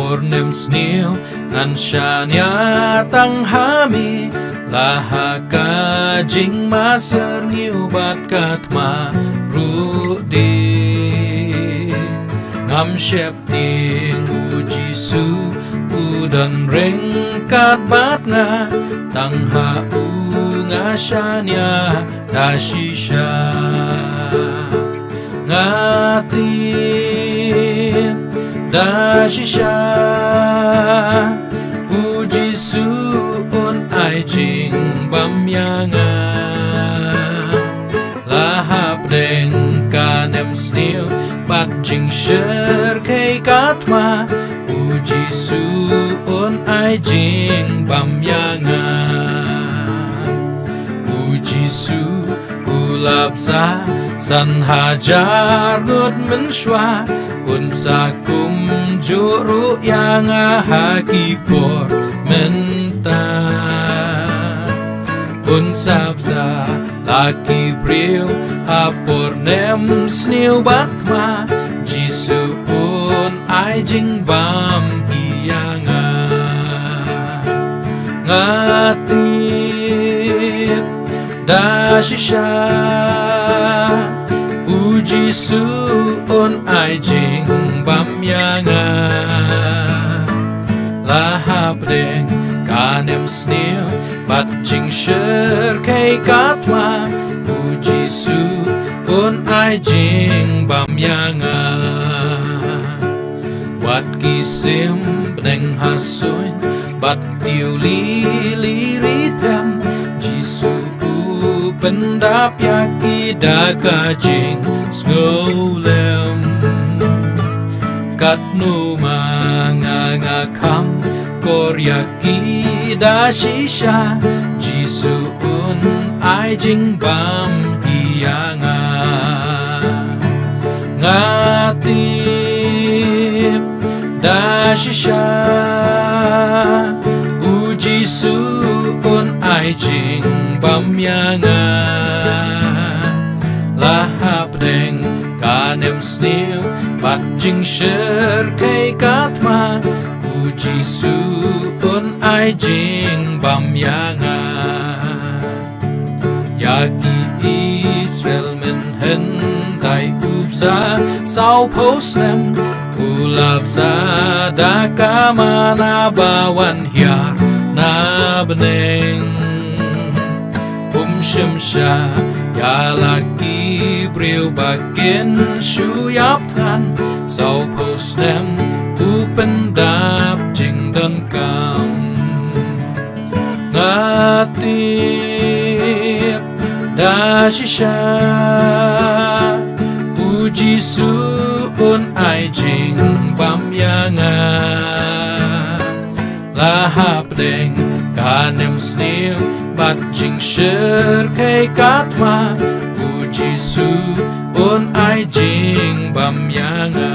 pornem snil ngan shania tang hami lahaka jing maser ngiu bat katma rudi ngam shep ting uji su udan reng kat bat nga tang ha u nga shania dashisha ngatin dashisha uji suun ai jing bam yanga lahap deng kanem snil bat jing sher kei katma uji suun ai jing bam yanga uji su ulap sa san hajar nut menshwa un sakum juru yang hakipor menta un sabza laki bril hapor nem sniu batma jisu un ai jing bam hianga ngatip dashisha uji suun ai jing bam yanga lahap deng kanem snil bat jing sher kei katma uji suun ai jing bam yanga wat kisim deng hasuin bat tiu li ritem jisu pendap yaki daga jing snolem kat nu manga kam koryaki dashisha jisu un ai jing bam hianga ngatip dashisha uji suun ai jing bam yanga lahap deng kanem snil bat jing sher kei katma uji suun ai jing bam yanga yaki Israel men hen dai upsa sau posnem ulap sa dakama na bawan hiar na beneng shimsha ya laki bril bakin shuyaptan sau posnem upendap jing dan kam ngatip dashisha uji suun ai jing bam yanga lahap deng kanem snil bat jing sher kei katma uji suun ai jing bam yanga